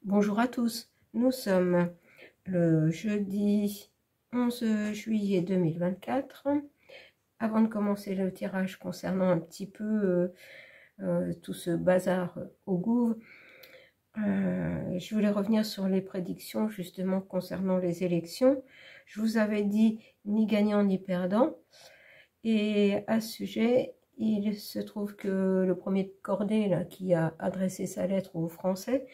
Bonjour à tous, nous sommes le jeudi 11 juillet 2024. Avant de commencer le tirage concernant un petit peu tout ce bazar au Gouv, je voulais revenir sur les prédictions justement concernant les élections. Je vous avais dit ni gagnant ni perdant, et à ce sujet, il se trouve que le premier de cordée là, qui a adressé sa lettre aux Français,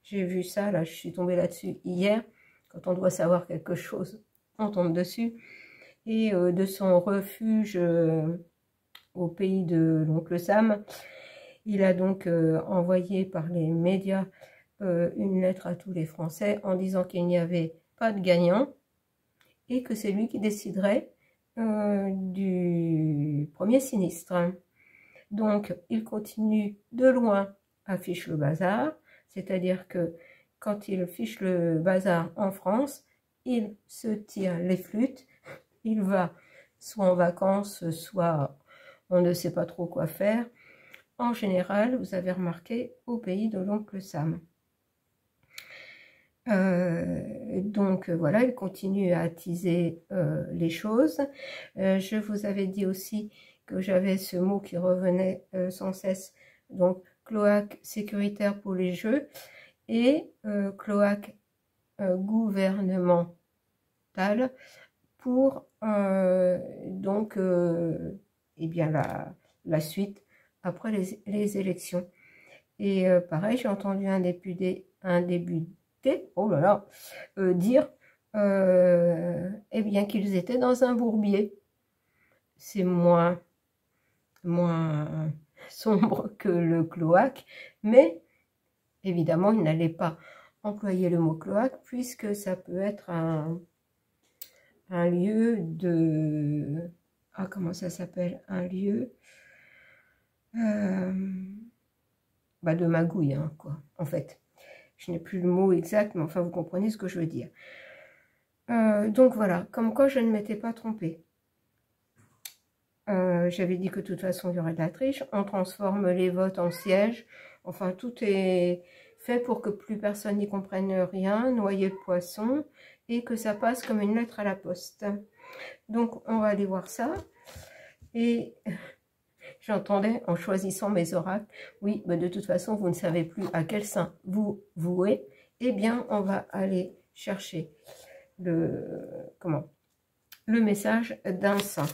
j'ai vu ça, là, je suis tombée là-dessus hier. Quand on doit savoir quelque chose, on tombe dessus. Et de son refuge au pays de l'oncle Sam, il a donc envoyé par les médias une lettre à tous les Français en disant qu'il n'y avait pas de gagnant et que c'est lui qui déciderait du premier sinistre. Donc, il continue de loin à ficher le bazar. C'est-à-dire que quand il fiche le bazar en France, il se tire les flûtes, il va soit en vacances, soit on ne sait pas trop quoi faire. En général, vous avez remarqué, au pays de l'oncle Sam. Donc voilà, il continue à attiser les choses. Je vous avais dit aussi que j'avais ce mot qui revenait sans cesse, donc cloaque sécuritaire pour les jeux et cloaque gouvernemental pour donc eh bien la suite après les élections. Et pareil, j'ai entendu un député oh là là, dire eh bien qu'ils étaient dans un bourbier. C'est moins sombre que le cloaque, mais évidemment, il n'allait pas employer le mot cloaque puisque ça peut être un lieu de... Ah, comment ça s'appelle? Un lieu de magouille, hein, quoi, en fait. Je n'ai plus le mot exact, mais enfin, vous comprenez ce que je veux dire. Donc voilà, comme quoi je ne m'étais pas trompée. J'avais dit que de toute façon il y aurait de la triche, on transforme les votes en sièges, enfin tout est fait pour que plus personne n'y comprenne rien, noyer le poisson, et que ça passe comme une lettre à la poste. Donc on va aller voir ça, et j'entendais en choisissant mes oracles, oui, mais de toute façon vous ne savez plus à quel saint vous vouez, eh bien on va aller chercher le message d'un saint.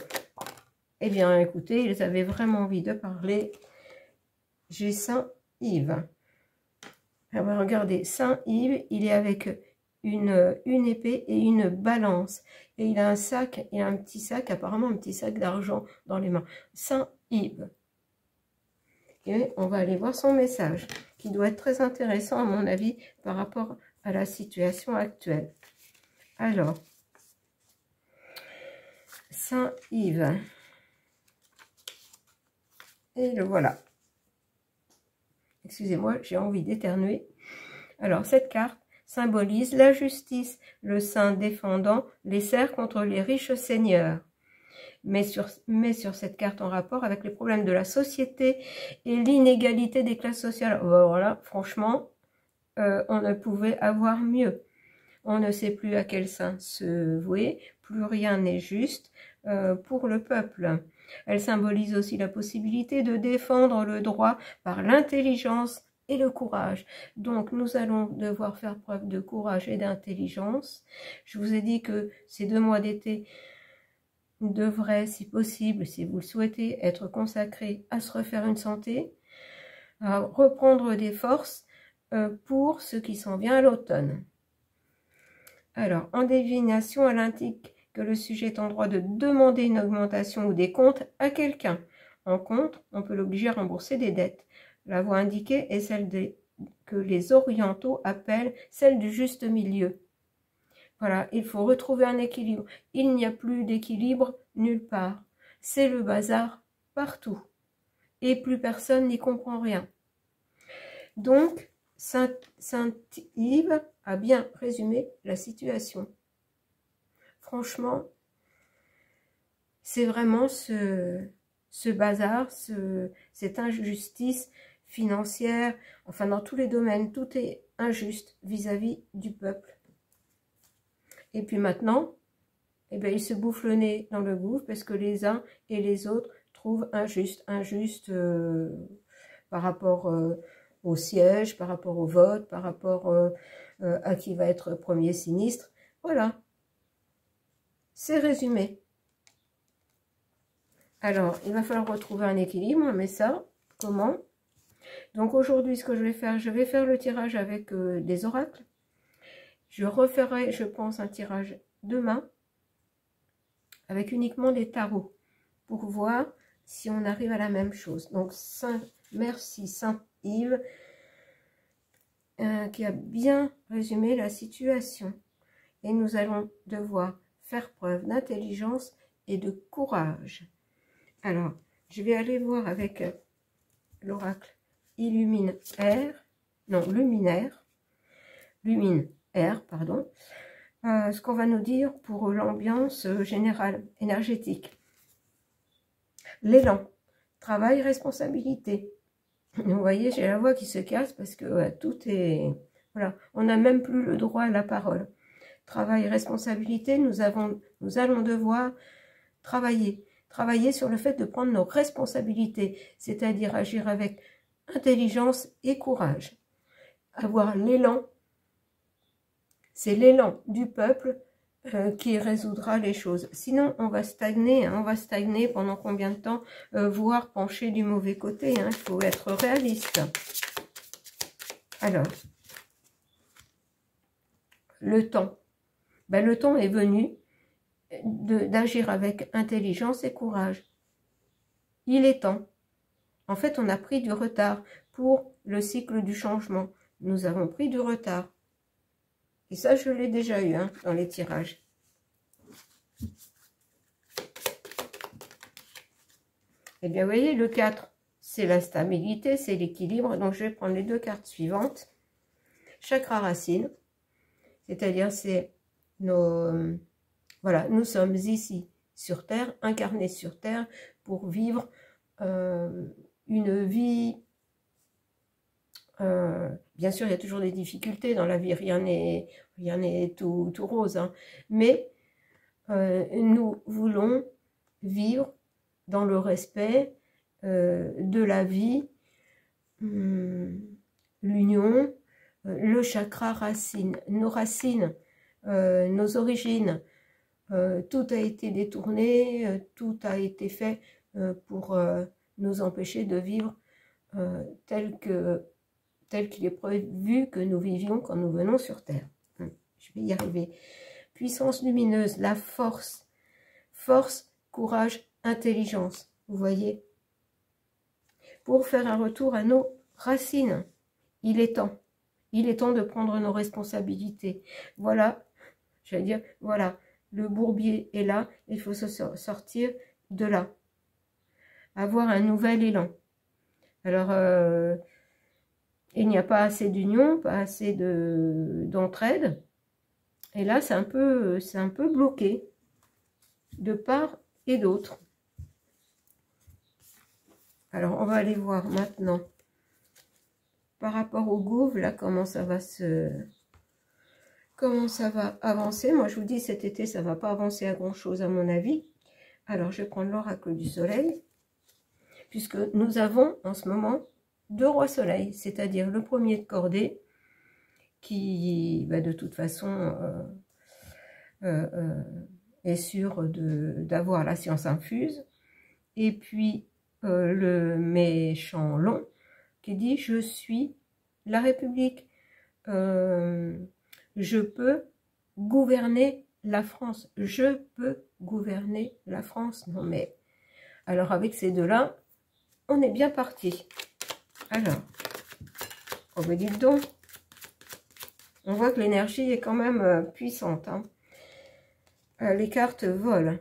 Eh bien, écoutez, ils avaient vraiment envie de parler. J'ai Saint Yves. Alors, regardez, Saint Yves, il est avec une épée et une balance. Et il a un sac, il a un petit sac, apparemment un petit sac d'argent dans les mains. Saint Yves. Et on va aller voir son message, qui doit être très intéressant, à mon avis, par rapport à la situation actuelle. Alors, Saint Yves. Et le voilà. Excusez-moi, j'ai envie d'éternuer. Alors, cette carte symbolise la justice, le saint défendant les serfs contre les riches seigneurs. Mais sur cette carte en rapport avec les problèmes de la société et l'inégalité des classes sociales. Voilà, franchement, on ne pouvait avoir mieux. On ne sait plus à quel saint se vouer, plus rien n'est juste pour le peuple. Elle symbolise aussi la possibilité de défendre le droit par l'intelligence et le courage. Donc, nous allons devoir faire preuve de courage et d'intelligence. Je vous ai dit que ces 2 mois d'été devraient, si possible, si vous le souhaitez, être consacrés à se refaire une santé, à reprendre des forces pour ce qui s'en vient à l'automne. Alors, en divination, elle indique que le sujet est en droit de demander une augmentation ou des comptes à quelqu'un. En contre, on peut l'obliger à rembourser des dettes. La voie indiquée est celle que les orientaux appellent celle du juste milieu. Voilà, il faut retrouver un équilibre. Il n'y a plus d'équilibre nulle part. C'est le bazar partout. Et plus personne n'y comprend rien. Donc, Saint Yves a bien résumé la situation. franchement, c'est vraiment ce bazar, cette injustice financière, enfin dans tous les domaines, tout est injuste vis-à-vis du peuple. Et puis maintenant, eh bien, ils se bouffent le nez dans le gouffre parce que les uns et les autres trouvent injuste par rapport au siège, par rapport au vote, par rapport à qui va être premier sinistre. Voilà, c'est résumé. Alors, il va falloir retrouver un équilibre, mais ça, comment? Donc aujourd'hui, ce que je vais faire le tirage avec des oracles. Je referai, je pense, un tirage demain avec uniquement des tarots pour voir si on arrive à la même chose. Donc, merci Saint-Yves qui a bien résumé la situation. Et nous allons devoir faire preuve d'intelligence et de courage. Alors, je vais aller voir avec l'oracle Luminaire, pardon, ce qu'on va nous dire pour l'ambiance générale, énergétique. L'élan, travail, responsabilité. Vous voyez, j'ai la voix qui se casse parce que tout est... Voilà, on n'a même plus le droit à la parole. Travail, responsabilité, nous allons devoir travailler sur le fait de prendre nos responsabilités, c'est-à-dire agir avec intelligence et courage. Avoir l'élan, c'est l'élan du peuple qui résoudra les choses. Sinon, on va stagner, hein, on va stagner pendant combien de temps, voire pencher du mauvais côté, hein, il faut être réaliste. Alors, le temps. Ben, le temps est venu d'agir avec intelligence et courage. Il est temps. En fait, on a pris du retard pour le cycle du changement. Nous avons pris du retard. Et ça, je l'ai déjà eu hein, dans les tirages. Eh bien, vous voyez, le 4, c'est la stabilité, c'est l'équilibre. Donc, je vais prendre les deux cartes suivantes. Chakra racine, c'est-à-dire c'est nos... Voilà, nous sommes ici sur Terre, incarnés sur Terre, pour vivre une vie... bien sûr, il y a toujours des difficultés dans la vie, rien n'est tout rose, hein, mais nous voulons vivre dans le respect de la vie, l'union, le chakra racine, nos racines, nos origines, tout a été détourné, tout a été fait pour nous empêcher de vivre tel qu'il est prévu que nous vivions quand nous venons sur Terre. Je vais y arriver. Puissance lumineuse, la force. Force, courage, intelligence. Vous voyez? Pour faire un retour à nos racines. Il est temps. Il est temps de prendre nos responsabilités. Voilà, j'allais dire, voilà, le bourbier est là. Il faut se sortir de là. Avoir un nouvel élan. Alors, il n'y a pas assez d'union, pas assez d'entraide. Et là, c'est un peu bloqué de part et d'autre. Alors, on va aller voir maintenant par rapport au gouffre, là, comment ça va avancer. Moi, je vous dis, cet été, ça ne va pas avancer à grand-chose, à mon avis. Alors, je vais prendre l'oracle du soleil, puisque nous avons, en ce moment, deux rois soleil, c'est-à-dire le premier de cordée, qui, de toute façon, est sûr d'avoir la science infuse, et puis le méchant long, qui dit « Je suis la République, je peux gouverner la France, je peux gouverner la France. » Non mais, alors avec ces deux-là, on est bien parti. Alors, on me dit donc, on voit que l'énergie est quand même puissante. Hein. Les cartes volent.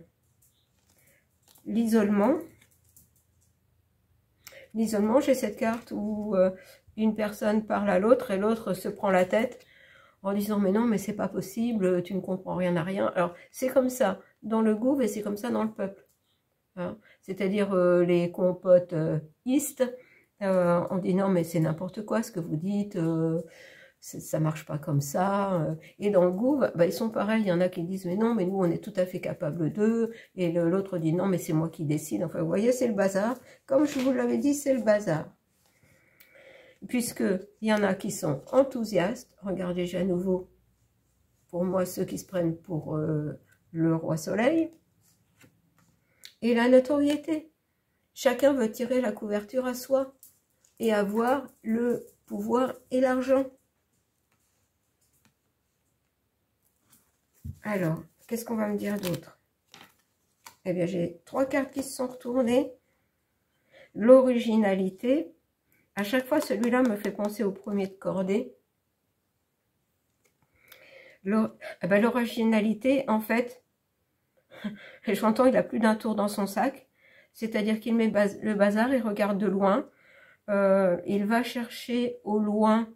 L'isolement. L'isolement, j'ai cette carte où une personne parle à l'autre et l'autre se prend la tête. en disant mais non, mais c'est pas possible, tu ne comprends rien à rien. Alors c'est comme ça dans le gouv et c'est comme ça dans le peuple. Hein. C'est-à-dire les compotes-istes, on dit non mais c'est n'importe quoi ce que vous dites, ça marche pas comme ça. Et dans le gouv, bah, ils sont pareils, il y en a qui disent mais non, mais nous on est tout à fait capable d'eux, et l'autre dit non mais c'est moi qui décide. Enfin vous voyez, c'est le bazar. Comme je vous l'avais dit, c'est le bazar. Puisqu'il y en a qui sont enthousiastes, regardez, j'ai à nouveau, pour moi, ceux qui se prennent pour le roi soleil, et la notoriété. Chacun veut tirer la couverture à soi, et avoir le pouvoir et l'argent. Alors, qu'est-ce qu'on va me dire d'autre? Eh bien, j'ai 3 cartes qui se sont retournées. L'originalité. À chaque fois, celui-là me fait penser au premier de cordée. L'originalité, en fait, j'entends, il a plus d'un tour dans son sac. C'est-à-dire qu'il met le bazar, il regarde de loin. Il va chercher au loin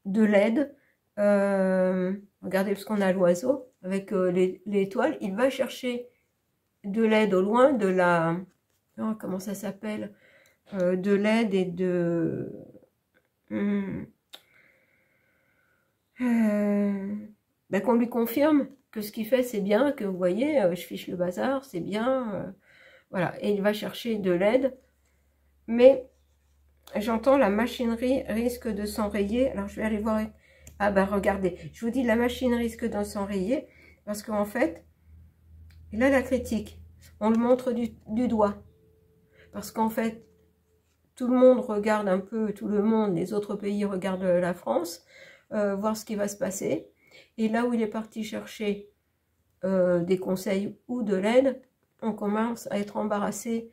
de l'aide. Regardez, parce qu'on a l'oiseau avec l'étoile. Il va chercher de l'aide au loin, de la... Oh, comment ça s'appelle, de l'aide et de... Ben, qu'on lui confirme que ce qu'il fait c'est bien, que vous voyez, je fiche le bazar, c'est bien, voilà, et il va chercher de l'aide, mais j'entends la machinerie risque de s'enrayer. Alors je vais aller voir, ah ben regardez, je vous dis la machine risque de s'enrayer, parce qu'en fait, là la critique, on le montre du doigt, parce qu'en fait, tout le monde regarde un peu, tout le monde, les autres pays regardent la France, voir ce qui va se passer. Et là où il est parti chercher des conseils ou de l'aide, on commence à être embarrassé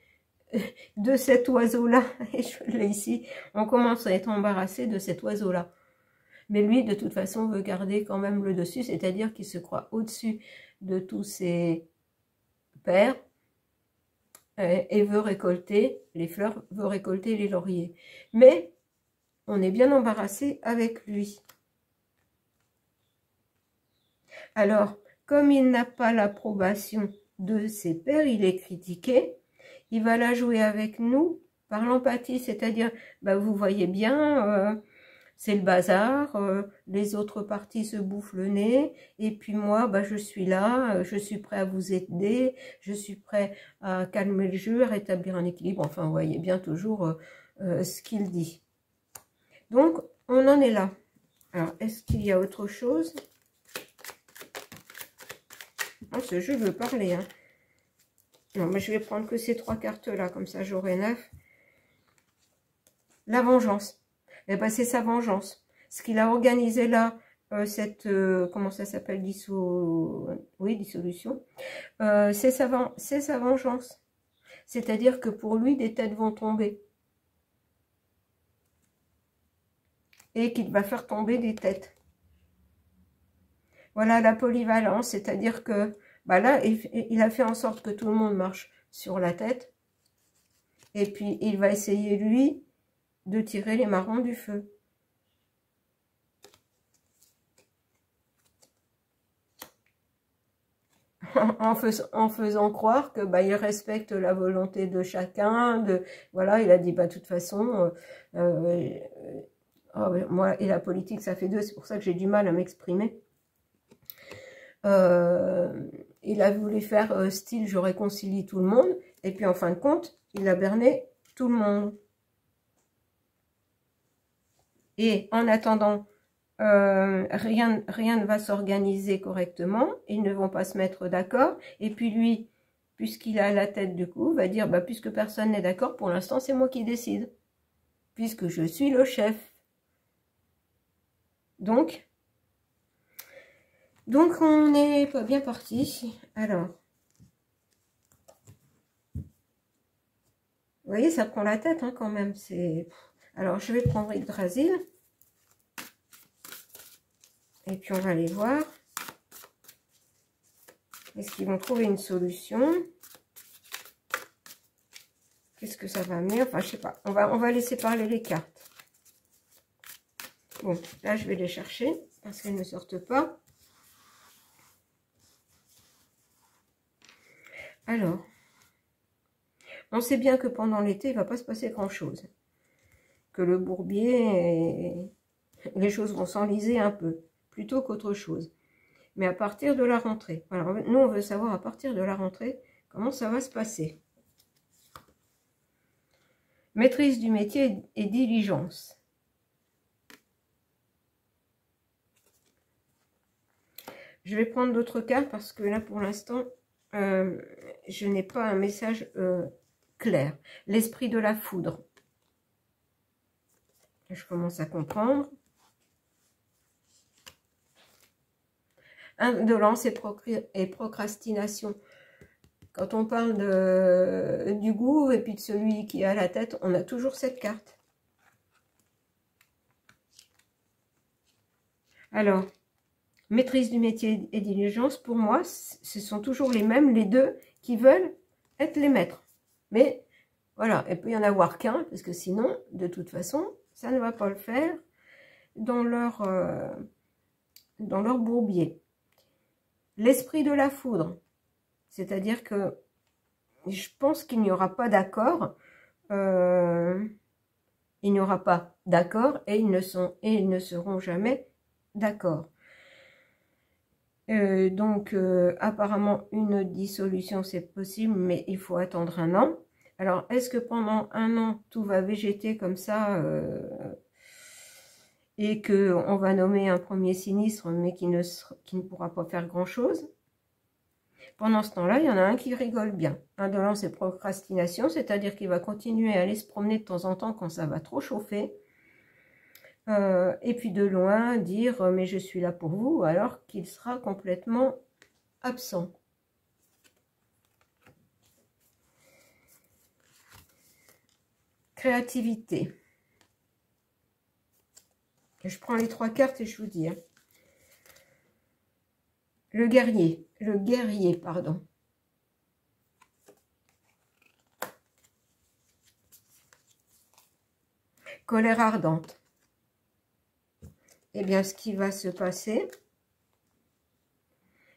de cet oiseau-là. Et je l'ai ici, on commence à être embarrassé de cet oiseau-là. Mais lui, de toute façon, veut garder quand même le dessus, c'est-à-dire qu'il se croit au-dessus de tous ses pairs, et veut récolter les fleurs, veut récolter les lauriers. Mais on est bien embarrassé avec lui. Alors, comme il n'a pas l'approbation de ses pairs, il est critiqué, il va la jouer avec nous par l'empathie, c'est-à-dire, bah, vous voyez bien, c'est le bazar, les autres parties se bouffent le nez, et puis moi, bah, je suis là, je suis prêt à vous aider, je suis prêt à calmer le jeu, à rétablir un équilibre, enfin, vous voyez bien toujours ce qu'il dit. Donc, on en est là. Alors, est-ce qu'il y a autre chose? Oh, ce jeu veut parler, hein. Non, mais je vais prendre que ces 3 cartes-là, comme ça j'aurai 9. La vengeance. Eh ben, c'est sa vengeance. Ce qu'il a organisé là, cette, comment ça s'appelle, oui, dissolution, c'est sa vengeance. C'est-à-dire que pour lui, des têtes vont tomber. Et qu'il va faire tomber des têtes. Voilà la polyvalence, c'est-à-dire que bah là, il a fait en sorte que tout le monde marche sur la tête. Et puis, il va essayer, lui, de tirer les marrons du feu. En faisant croire que bah, il respecte la volonté de chacun. Voilà, il a dit, bah, de toute façon, moi et la politique, ça fait deux. C'est pour ça que j'ai du mal à m'exprimer. Il a voulu faire style je réconcilie tout le monde, et puis en fin de compte, il a berné tout le monde. Et en attendant, rien ne va s'organiser correctement, ils ne vont pas se mettre d'accord, et puis lui, puisqu'il a la tête du coup, va dire, bah, puisque personne n'est d'accord, pour l'instant c'est moi qui décide, puisque je suis le chef. Donc on est pas bien parti. Alors, vous voyez, ça prend la tête hein, quand même. Alors, je vais prendre Yggdrasil. Et puis, on va aller voir. Est-ce qu'ils vont trouver une solution? Qu'est-ce que ça va amener? Enfin, je sais pas. On va laisser parler les cartes. Bon, là, je vais les chercher. parce qu'elles ne sortent pas. Alors, on sait bien que pendant l'été, il ne va pas se passer grand-chose. Que le bourbier, les choses vont s'enliser un peu, plutôt qu'autre chose. Mais à partir de la rentrée, alors nous on veut savoir à partir de la rentrée, comment ça va se passer. Maîtrise du métier et diligence. Je vais prendre d'autres cartes parce que là pour l'instant, je n'ai pas un message clair. L'esprit de la foudre. Je commence à comprendre. Indolence et procrastination. Quand on parle du goût et puis de celui qui a la tête, on a toujours cette carte. Alors, maîtrise du métier et diligence, pour moi, ce sont toujours les mêmes, les deux qui veulent être les maîtres. Mais voilà, il peut y en avoir qu'un, parce que sinon, de toute façon, ça ne va pas le faire dans leur bourbier. L'esprit de la foudre, c'est-à-dire que je pense qu'il n'y aura pas d'accord, il n'y aura pas d'accord et ils ne seront jamais d'accord. Donc, apparemment, une dissolution, c'est possible, mais il faut attendre un an. Alors, est-ce que pendant un an, tout va végéter comme ça et qu'on va nommer un premier sinistre, mais qui ne pourra pas faire grand-chose? Pendant ce temps-là, il y en a un qui rigole bien. Indolence et procrastination, c'est-à-dire qu'il va continuer à aller se promener de temps en temps quand ça va trop chauffer. Et puis de loin dire « mais je suis là pour vous » alors qu'il sera complètement absent. Créativité. Je prends les trois cartes et je vous dis. Hein. Le guerrier, pardon. Colère ardente. Eh bien, ce qui va se passer,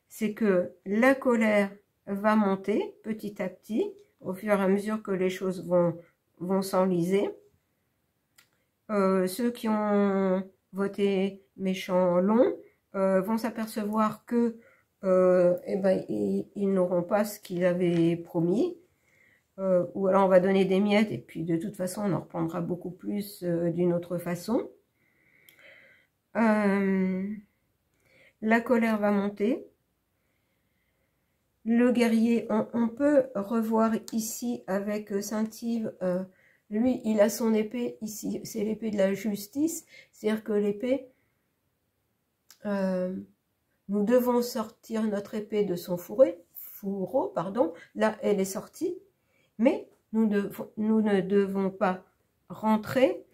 c'est que la colère va monter petit à petit, au fur et à mesure que les choses vont s'enliser. Ceux qui ont voté méchant long vont s'apercevoir que eh ben, ils n'auront pas ce qu'ils avaient promis. Ou alors on va donner des miettes et puis de toute façon on en reprendra beaucoup plus d'une autre façon. La colère va monter. Le guerrier, on peut revoir ici avec Saint-Yves, lui il a son épée ici, c'est l'épée de la justice, c'est-à-dire que l'épée, nous devons sortir notre épée de son fourreau, pardon, là elle est sortie, mais nous ne devons pas rentrer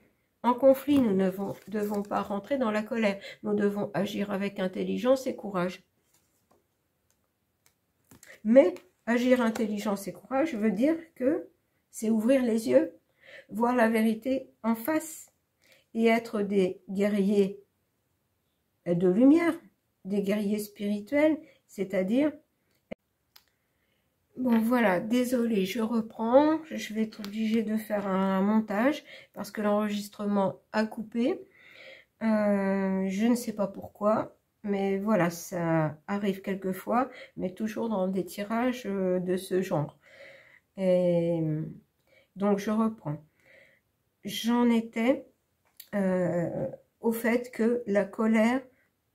en conflit, nous ne devons pas rentrer dans la colère. Nous devons agir avec intelligence et courage. Mais agir intelligence et courage veut dire que c'est ouvrir les yeux, voir la vérité en face et être des guerriers de lumière, des guerriers spirituels, c'est-à-dire... Bon voilà, désolée, je reprends, je vais être obligée de faire un montage parce que l'enregistrement a coupé. Je ne sais pas pourquoi, mais voilà, ça arrive quelquefois, mais toujours dans des tirages de ce genre. Et donc je reprends. J'en étais au fait que la colère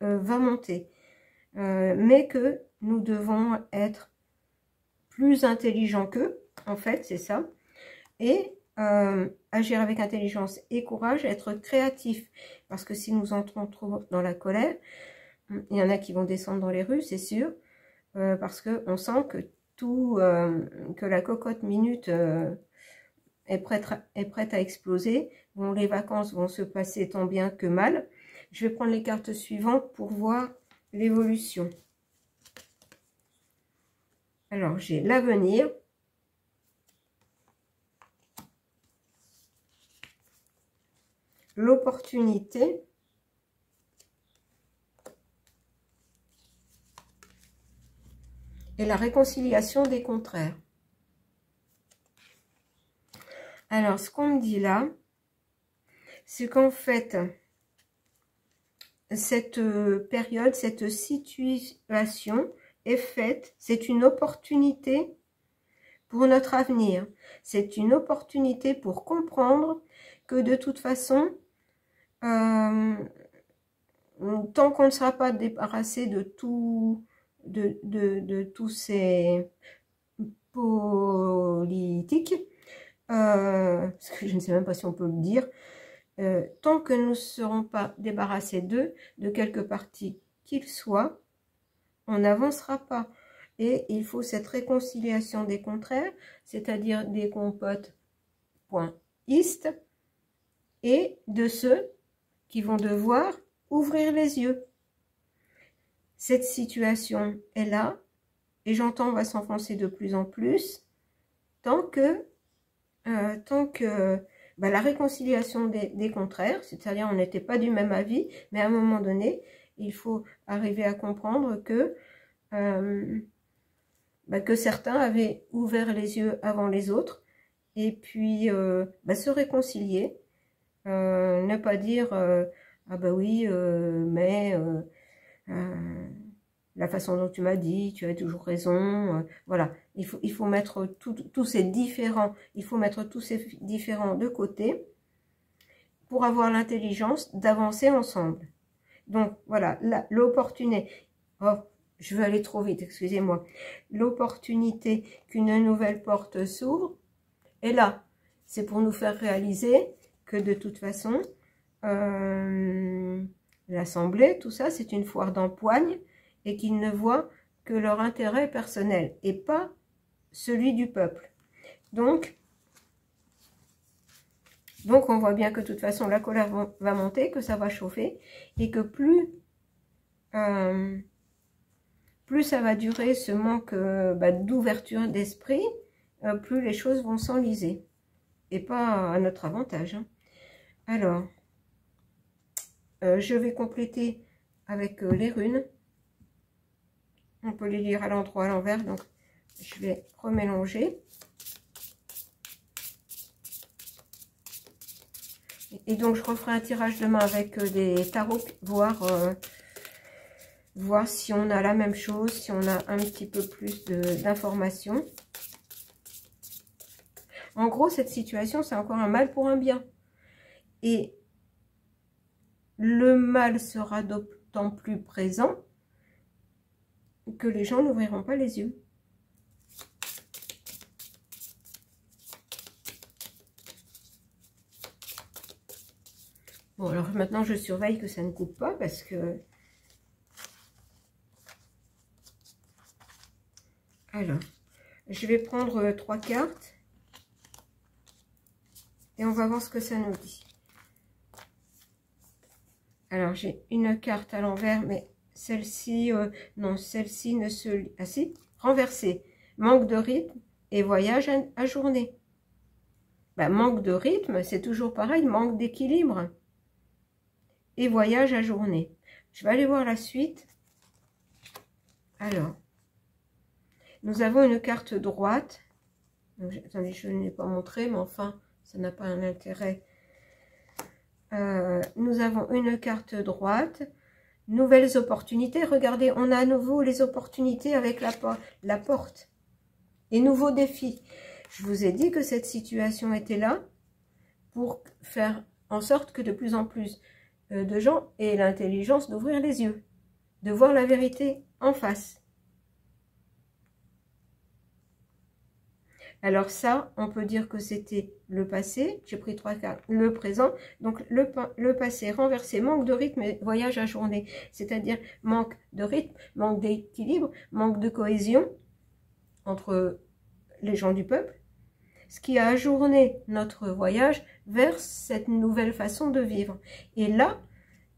va monter, mais que nous devons être plus intelligent qu'eux, en fait, c'est ça. Et agir avec intelligence et courage, être créatif. Parce que si nous entrons trop dans la colère, il y en a qui vont descendre dans les rues, c'est sûr. Parce qu'on sent que que la cocotte minute est prête à exploser. Bon, les vacances vont se passer tant bien que mal. Je vais prendre les cartes suivantes pour voir l'évolution. Alors, j'ai l'avenir. L'opportunité. et la réconciliation des contraires. Alors, ce qu'on me dit là, c'est qu'en fait, cette période, cette situation est faite, c'est une opportunité pour notre avenir. C'est une opportunité pour comprendre que de toute façon, tant qu'on ne sera pas débarrassé de tous ces politiques, parce que je ne sais même pas si on peut le dire, tant que nous ne serons pas débarrassés d'eux, de quelque parti qu'ils soient, on n'avancera pas. Et il faut cette réconciliation des contraires, c'est-à-dire des compotes .ist, et de ceux qui vont devoir ouvrir les yeux. Cette situation est là, et j'entends va s'enfoncer de plus en plus, tant que la réconciliation des contraires, c'est-à-dire on n'était pas du même avis, mais à un moment donné, il faut arriver à comprendre que certains avaient ouvert les yeux avant les autres, et puis se réconcilier, ne pas dire ah bah oui, mais la façon dont tu m'as dit, tu as toujours raison, voilà, il faut mettre tous ces différents, il faut mettre tous ces différents de côté pour avoir l'intelligence d'avancer ensemble. Donc voilà, l'opportunité, oh, je vais aller trop vite, excusez-moi, l'opportunité qu'une nouvelle porte s'ouvre est là. C'est pour nous faire réaliser que de toute façon, l'Assemblée, tout ça, c'est une foire d'empoigne et qu'ils ne voient que leur intérêt personnel et pas celui du peuple. Donc on voit bien que de toute façon, la colère va monter, que ça va chauffer et que plus ça va durer ce manque d'ouverture d'esprit, plus les choses vont s'enliser. Et pas à notre avantage. Hein. Alors, je vais compléter avec les runes. On peut les lire à l'endroit, à l'envers. Donc, je vais remélanger. Et donc, je referai un tirage demain avec des tarots, voir si on a la même chose, si on a un petit peu plus d'informations. En gros, cette situation, c'est encore un mal pour un bien. Et le mal sera d'autant plus présent que les gens n'ouvriront pas les yeux. Bon, alors maintenant, je surveille que ça ne coupe pas parce que... Alors, je vais prendre 3 cartes. Et on va voir ce que ça nous dit. Alors, j'ai une carte à l'envers, mais celle-ci, non, celle-ci ne se... Ah si, renversée. Manque de rythme et voyage ajourné. Manque de rythme, c'est toujours pareil, manque d'équilibre. Et voyage ajourné. Je vais aller voir la suite. Alors, nous avons une carte droite. Donc, attendez, je ne l'ai pas montré, mais enfin... ça n'a pas un intérêt. Nous avons une carte droite. Nouvelles opportunités. Regardez, on a à nouveau les opportunités avec la porte. Et nouveaux défis. Je vous ai dit que cette situation était là pour faire en sorte que de plus en plus de gens aient l'intelligence d'ouvrir les yeux. De voir la vérité en face. Alors ça, on peut dire que c'était le passé. J'ai pris 3 cartes. Le présent. Donc le passé renversé, manque de rythme et voyage ajourné. C'est-à-dire manque de rythme, manque d'équilibre, manque de cohésion entre les gens du peuple. Ce qui a ajourné notre voyage vers cette nouvelle façon de vivre. Et là,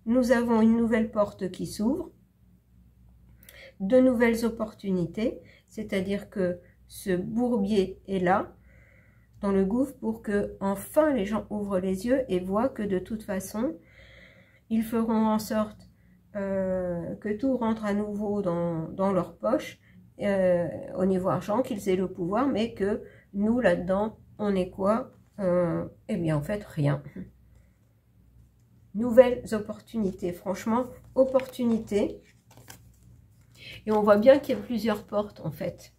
nous avons une nouvelle porte qui s'ouvre. De nouvelles opportunités. C'est-à-dire que ce bourbier est là, dans le gouffre, pour que enfin les gens ouvrent les yeux et voient que de toute façon, ils feront en sorte que tout rentre à nouveau dans leur poche au niveau argent, qu'ils aient le pouvoir, mais que nous, là-dedans, on est quoi? Eh bien, en fait, rien. Nouvelles opportunités, franchement, opportunités. Et on voit bien qu'il y a plusieurs portes, en fait.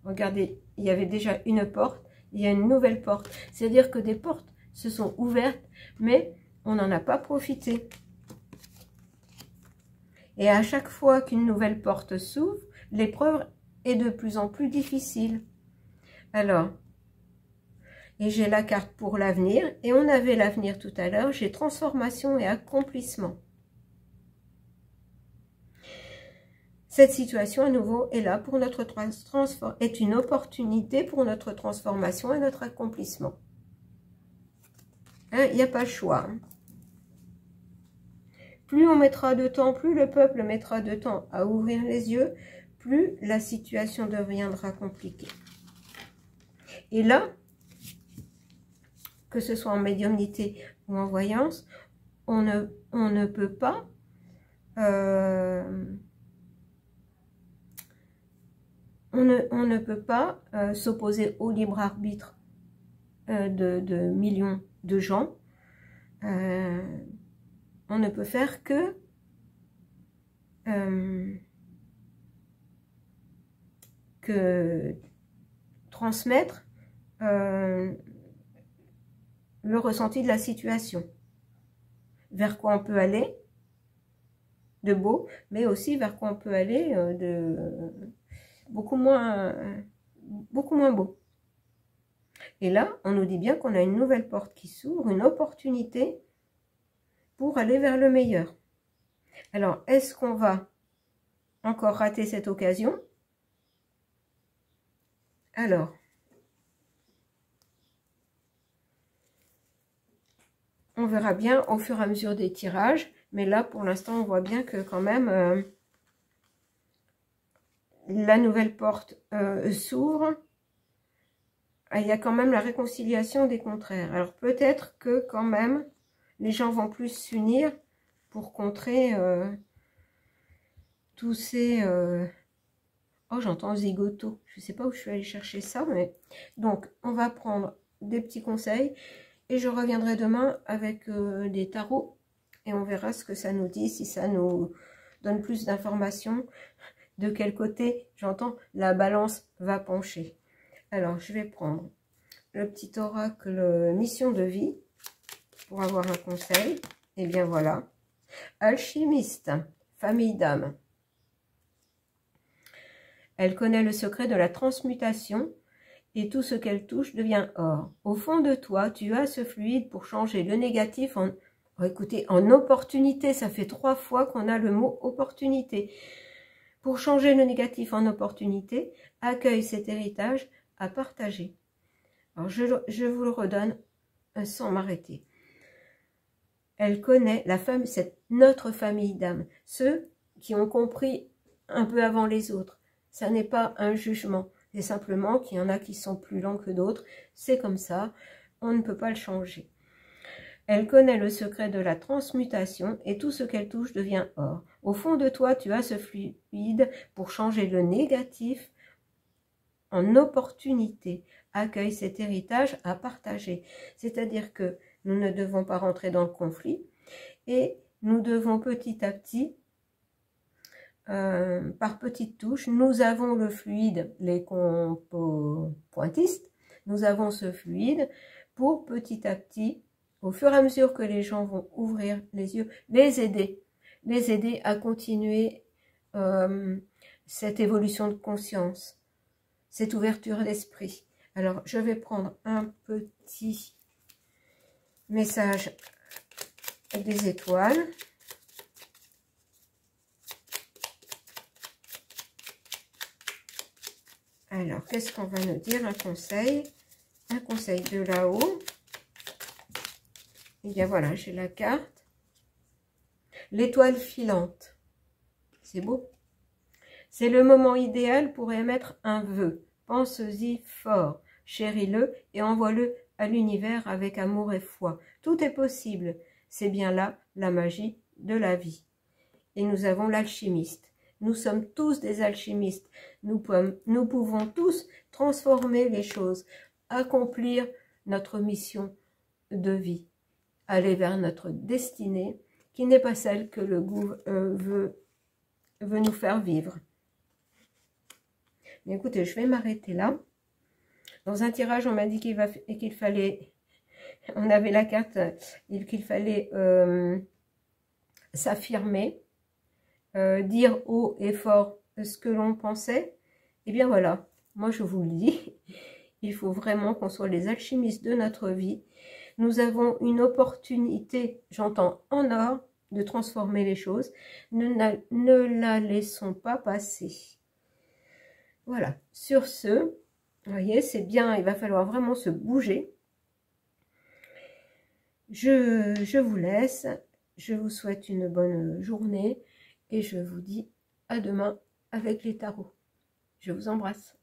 Regardez, il y avait déjà une porte, il y a une nouvelle porte. C'est-à-dire que des portes se sont ouvertes, mais on n'en a pas profité. Et à chaque fois qu'une nouvelle porte s'ouvre, l'épreuve est de plus en plus difficile. Alors, et j'ai la carte pour l'avenir, et on avait l'avenir tout à l'heure, j'ai transformation et accomplissement. Cette situation à nouveau est là pour notre est une opportunité pour notre transformation et notre accomplissement. Il n'y a pas le choix. Plus on mettra de temps, plus le peuple mettra de temps à ouvrir les yeux, plus la situation deviendra compliquée. Et là, que ce soit en médiumnité ou en voyance, on ne peut pas on ne peut pas s'opposer au libre arbitre de millions de gens. On ne peut faire que transmettre le ressenti de la situation, vers quoi on peut aller de beau, mais aussi vers quoi on peut aller de beaucoup moins beau. Et là, on nous dit bien qu'on a une nouvelle porte qui s'ouvre, une opportunité pour aller vers le meilleur. Alors, est-ce qu'on va encore rater cette occasion? Alors, on verra bien au fur et à mesure des tirages, mais là, pour l'instant, on voit bien que quand même, la nouvelle porte s'ouvre. Il y a quand même la réconciliation des contraires. Alors, peut-être que quand même, les gens vont plus s'unir pour contrer tous ces... Oh, j'entends zigoto. Je ne sais pas où je suis allée chercher ça, mais... Donc, on va prendre des petits conseils. Et je reviendrai demain avec des tarots. Et on verra ce que ça nous dit, si ça nous donne plus d'informations. De quel côté, j'entends, la balance va pencher. Alors, je vais prendre le petit oracle mission de vie pour avoir un conseil. Et bien voilà. Alchimiste, famille d'âme. Elle connaît le secret de la transmutation et tout ce qu'elle touche devient or. Au fond de toi, tu as ce fluide pour changer le négatif en... Oh, écoutez, en opportunité. Ça fait 3 fois qu'on a le mot opportunité. Pour changer le négatif en opportunité, accueille cet héritage à partager. Alors, je vous le redonne sans m'arrêter. Elle connaît la femme, c'est notre famille d'âme. Ceux qui ont compris un peu avant les autres. Ça n'est pas un jugement. C'est simplement qu'il y en a qui sont plus lents que d'autres. C'est comme ça. On ne peut pas le changer. Elle connaît le secret de la transmutation et tout ce qu'elle touche devient or. Au fond de toi, tu as ce fluide pour changer le négatif en opportunité. Accueille cet héritage à partager. C'est-à-dire que nous ne devons pas rentrer dans le conflit et nous devons petit à petit, par petites touches, nous avons le fluide, les pointistes, nous avons ce fluide pour petit à petit, au fur et à mesure que les gens vont ouvrir les yeux, les aider à continuer cette évolution de conscience, cette ouverture d'esprit. Alors, je vais prendre un petit message des étoiles. Alors, qu'est-ce qu'on va nous dire? Un conseil de là-haut. Et bien voilà, j'ai la carte. L'étoile filante. C'est beau. C'est le moment idéal pour émettre un vœu. Pense-y fort. Chéris-le et envoie-le à l'univers avec amour et foi. Tout est possible. C'est bien là la magie de la vie. Et nous avons l'alchimiste. Nous sommes tous des alchimistes. Nous pouvons tous transformer les choses, accomplir notre mission de vie, aller vers notre destinée, qui n'est pas celle que le goût veut nous faire vivre. Mais écoutez, je vais m'arrêter là. Dans un tirage, on m'a dit qu'il fallait, on avait la carte, qu'il fallait s'affirmer, dire haut et fort ce que l'on pensait. Et bien voilà, moi je vous le dis, il faut vraiment qu'on soit les alchimistes de notre vie. Nous avons une opportunité, j'entends en or, de transformer les choses. Ne la laissons pas passer. Voilà, sur ce, vous voyez, c'est bien, il va falloir vraiment se bouger. Je vous laisse, je vous souhaite une bonne journée et je vous dis à demain avec les tarots. Je vous embrasse.